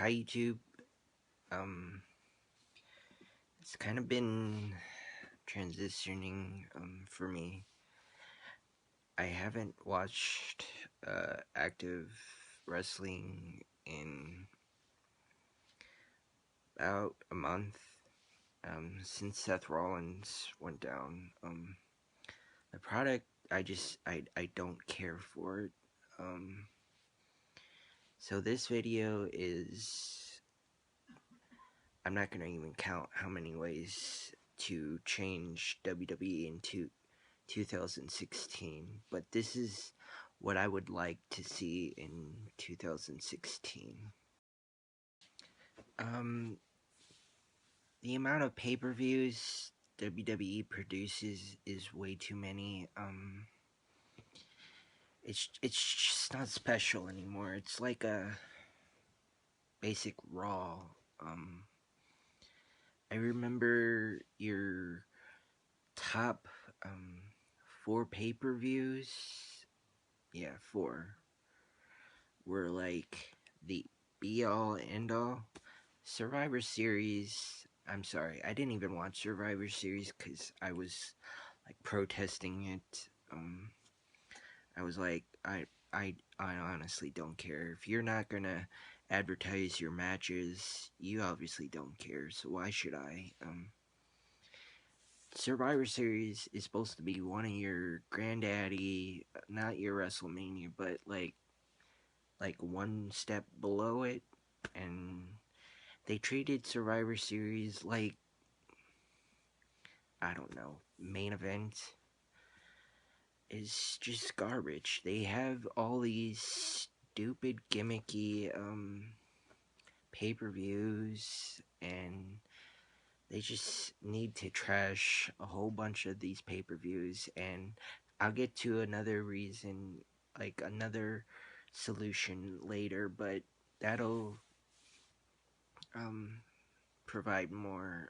Hi YouTube. Um, it's kind of been transitioning for me. I haven't watched active wrestling in about a month since Seth Rollins went down. The product, I don't care for it. Um, so this video is, I'm not gonna even count how many ways to change WWE into 2016, but this is what I would like to see in 2016. Um, the amount of pay-per-views WWE produces is way too many. It's just not special anymore. It's like a basic Raw. Um, I remember your top four pay-per-views. Yeah, four were like the be all end all. Survivor Series, I'm sorry, I didn't even watch Survivor Series because I was like protesting it. I was like, I honestly don't care. If you're not gonna advertise your matches, you obviously don't care, so why should I? Survivor Series is supposed to be one of your granddaddy, not your WrestleMania, but like one step below it, and they treated Survivor Series like, I don't know, main event is just garbage. They have all these stupid gimmicky pay-per-views, and they just need to trash a whole bunch of these pay-per-views. And I'll get to another reason, like another solution later, but that'll provide more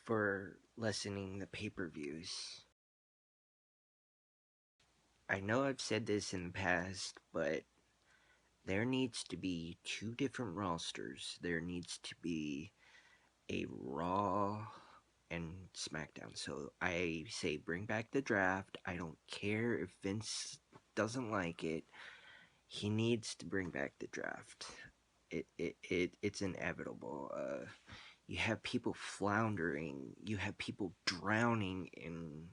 for lessening the pay-per-views. I know I've said this in the past, but there needs to be two different rosters. There needs to be a Raw and SmackDown. So I say bring back the draft. I don't care if Vince doesn't like it. He needs to bring back the draft. It's inevitable. You have people floundering. You have people drowning in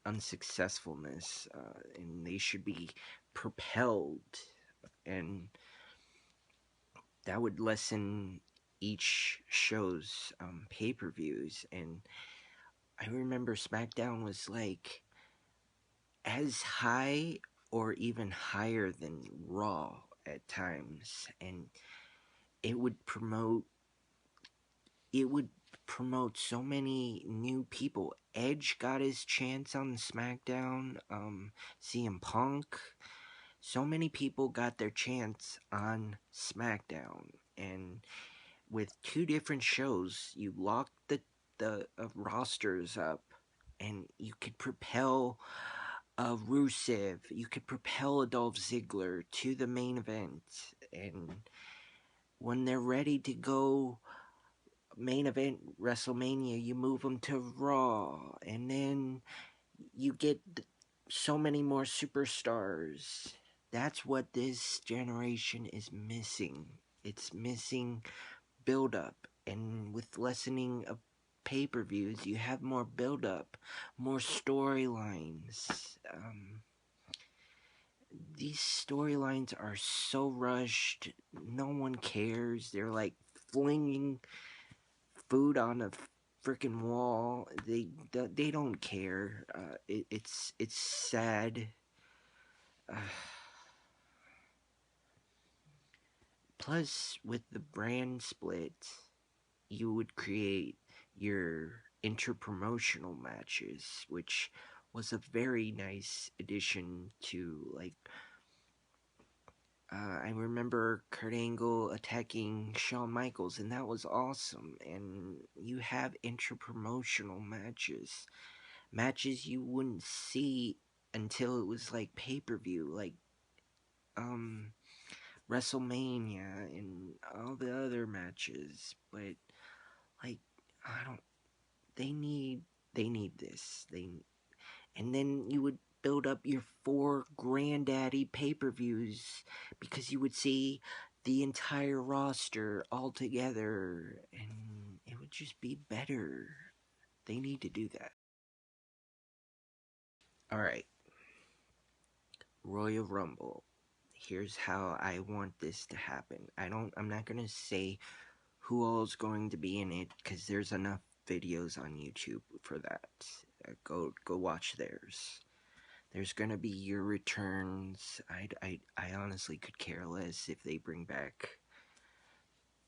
unsuccessfulness, and they should be propelled, and that would lessen each show's pay-per-views. And I remember SmackDown was like as high or even higher than Raw at times, and it would promote so many new people. Edge got his chance on SmackDown. CM Punk. So many people got their chance on SmackDown, and with two different shows, you locked the rosters up, and you could propel Rusev, you could propel a Dolph Ziggler to the main event, and when they're ready to go main event WrestleMania, you move them to Raw, and then you get so many more superstars. That's what this generation is missing. It's missing build-up, and with lessening of pay-per-views, you have more build-up, more storylines. These storylines are so rushed, no one cares. They're like flinging food on a freaking wall. They don't care. It's sad. Plus, with the brand split, you would create your interpromotional matches, which was a very nice addition to, like, I remember Kurt Angle attacking Shawn Michaels, and that was awesome. And you have interpromotional matches you wouldn't see until it was like pay-per-view, like WrestleMania and all the other matches, but like I don't. They need this. And then you would build up your 4 granddaddy pay-per-views because you would see the entire roster all together, and it would just be better. They need to do that. All right, Royal Rumble. Here's how I want this to happen. I'm not gonna say who all's going to be in it because there's enough videos on YouTube for that. Go watch theirs. There's gonna be your returns. I honestly could care less if they bring back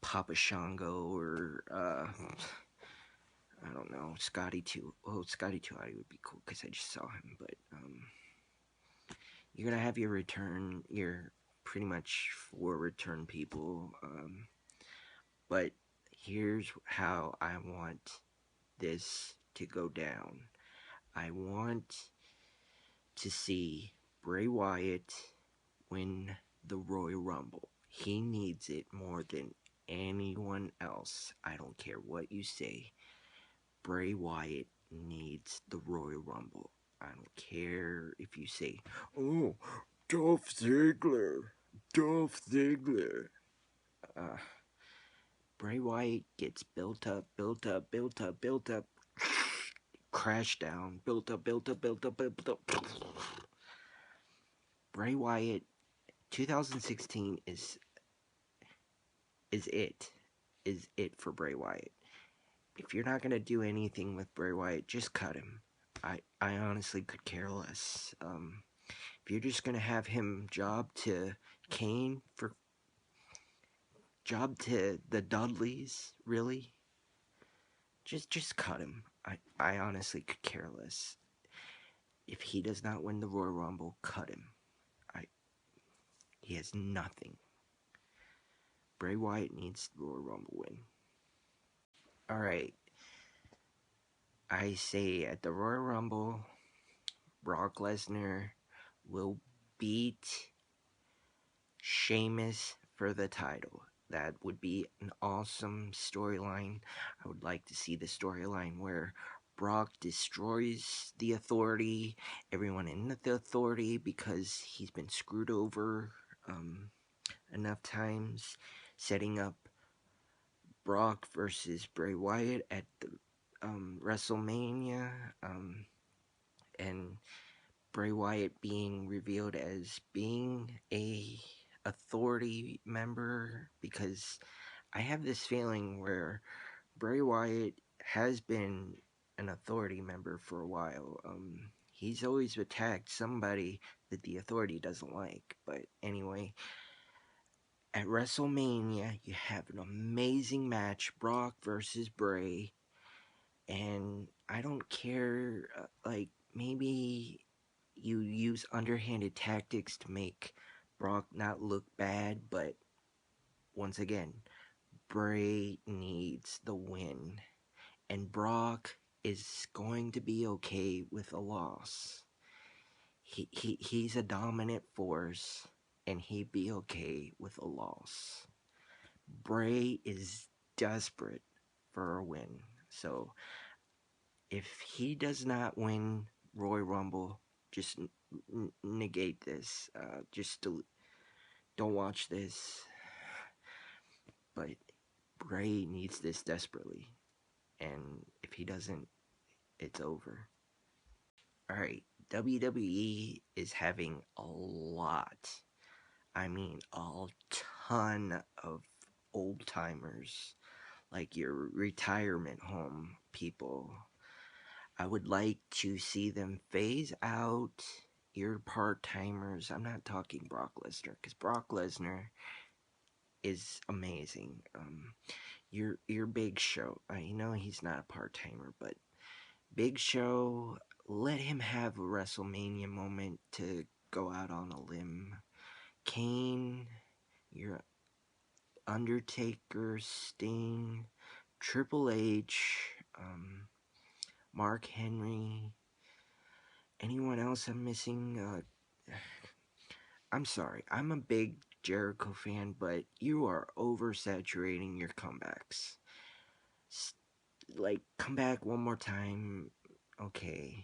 Papa Shango or I don't know, Scotty 2. Oh, Scotty 2 would be cool because I just saw him. But you're gonna have your return. Your pretty much 4 return people. But here's how I want this to go down. I want to see Bray Wyatt win the Royal Rumble. He needs it more than anyone else. I don't care what you say. Bray Wyatt needs the Royal Rumble. I don't care if you say, "Oh, Dolph Ziggler, Dolph Ziggler." Uh, Bray Wyatt gets built up, built up, built up, built up, crash down, built up, built up, built up, built up. Bray Wyatt, 2016 is it. Is it for Bray Wyatt. If you're not gonna do anything with Bray Wyatt, just cut him. I honestly could care less. If you're just gonna have him job to Kane for job to the Dudleys, really, just cut him. I honestly could care less. If he does not win the Royal Rumble, cut him. He has nothing. Bray Wyatt needs the Royal Rumble win. All right. I say at the Royal Rumble, Brock Lesnar will beat Sheamus for the title. That would be an awesome storyline. I would like to see the storyline where Brock destroys the Authority, everyone in the Authority, because he's been screwed over enough times, setting up Brock versus Bray Wyatt at the WrestleMania, and Bray Wyatt being revealed as being a Authority member, because I have this feeling where Bray Wyatt has been an Authority member for a while. He's always attacked somebody that the Authority doesn't like. But anyway, at WrestleMania, you have an amazing match, Brock versus Bray, and I don't care, like, maybe you use underhanded tactics to make Brock not look bad, but once again, Bray needs the win, and Brock is going to be okay with a loss. He's a dominant force, and he'd be okay with a loss. Bray is desperate for a win, so if he does not win Royal Rumble, just negate this. Don't watch this. But Bray needs this desperately, and if he doesn't, it's over. Alright, WWE is having a lot, I mean a ton of old timers, like your retirement home people. I would like to see them phase out your part-timers. I'm not talking Brock Lesnar, because Brock Lesnar is amazing. Your Big Show, I know he's not a part-timer, but Big Show, let him have a WrestleMania moment to go out on a limb. Kane, your Undertaker, Sting, Triple H, Mark Henry, anyone else I'm missing? I'm sorry, I'm a big Jericho fan, but you are oversaturating your comebacks. Like, come back one more time, okay,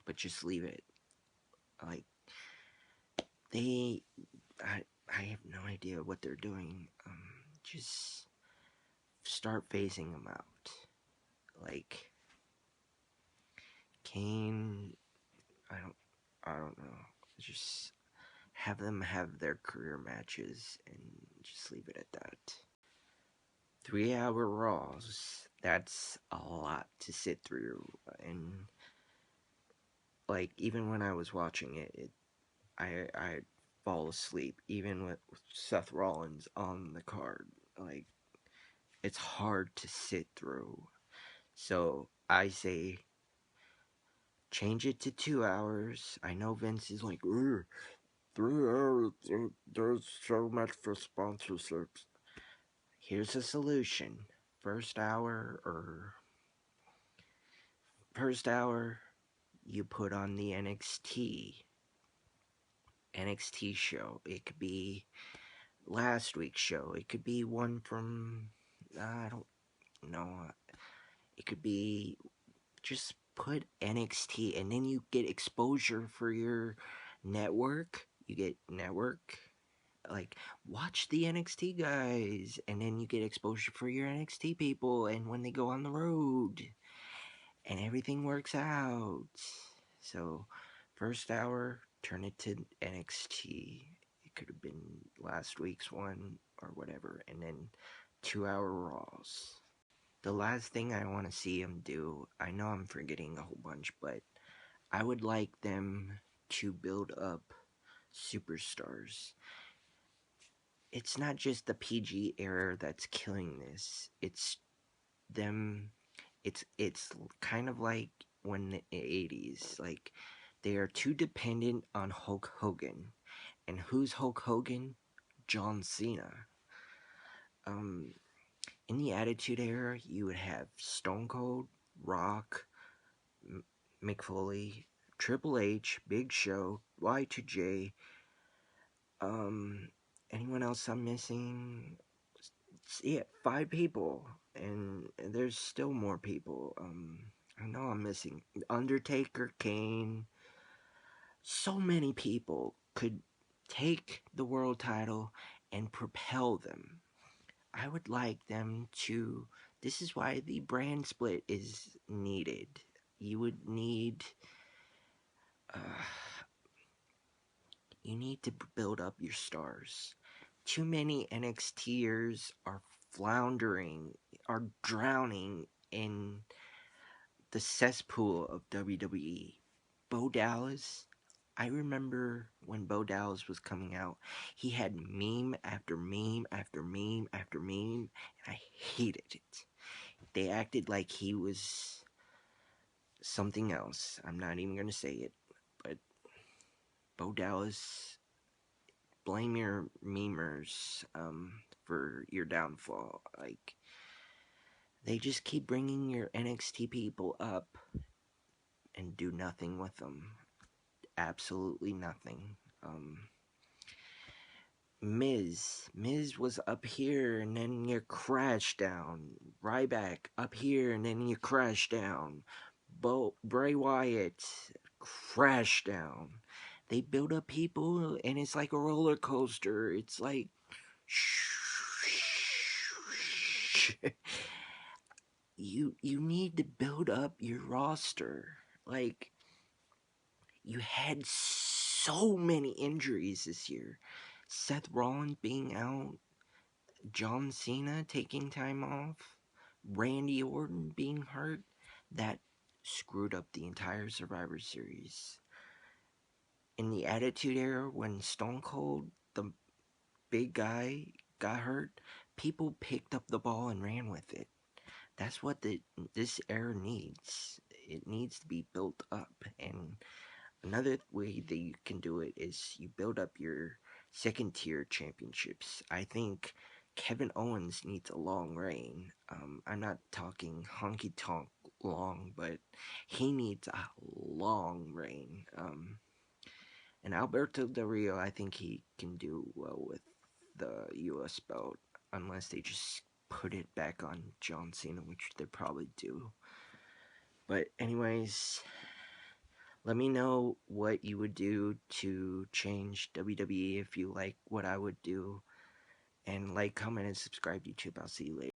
but just leave it. Like, they, I have no idea what they're doing. Just start phasing them out. Like, Kane, I don't know. Just have them have their career matches and just leave it at that. 3-hour Raws, that's a lot to sit through. And, like, even when I was watching it, I fall asleep, even with Seth Rollins on the card. Like, it's hard to sit through. So I say change it to 2 hours. I know Vince is like, 3 hours, there's so much for sponsorships. Here's a solution. First hour, you put on the NXT show. It could be last week's show. It could be one from, I don't know. It could be, just put NXT, and then you get exposure for your network. You get network. Like, watch the NXT guys, and then you get exposure for your NXT people, and when they go on the road, and everything works out. So, first hour, turn it to NXT. It could have been last week's one, or whatever, and then 2-hour Raws. The last thing I want to see them do, I know I'm forgetting a whole bunch, but I would like them to build up superstars. It's not just the PG era that's killing this. It's them. It's kind of like when the 80s, like, they are too dependent on Hulk Hogan. And who's Hulk Hogan? John Cena. In the Attitude Era, you would have Stone Cold, Rock, Mick Foley, Triple H, Big Show, Y2J. Anyone else I'm missing? Yeah, 5 people, and there's still more people. I know I'm missing Undertaker, Kane. So many people could take the world title and propel them. I would like them to. This is why the brand split is needed. You would need. You need to build up your stars. Too many NXTers are floundering, are drowning in the cesspool of WWE. Bo Dallas, I remember when Bo Dallas was coming out, he had meme after meme after meme after meme, and I hated it. They acted like he was something else. I'm not even going to say it, but Bo Dallas, blame your memers for your downfall. Like, they just keep bringing your NXT people up and do nothing with them. Absolutely nothing. Miz was up here and then you crash down. Ryback up here and then you crash down. Bray Wyatt crash down. They build up people and it's like a roller coaster. It's like you need to build up your roster. Like, you had so many injuries this year. Seth Rollins being out, John Cena taking time off, Randy Orton being hurt. That screwed up the entire Survivor Series. In the Attitude Era, when Stone Cold, the big guy, got hurt, people picked up the ball and ran with it. That's what this era needs. It needs to be built up. And another way that you can do it is you build up your second tier championships. I think Kevin Owens needs a long reign. I'm not talking honky tonk long, but he needs a long reign. And Alberto Del Rio, I think he can do well with the U.S. belt, unless they just put it back on John Cena, which they probably do. But anyways, let me know what you would do to change WWE if you like what I would do. And like, comment, and subscribe to YouTube. I'll see you later.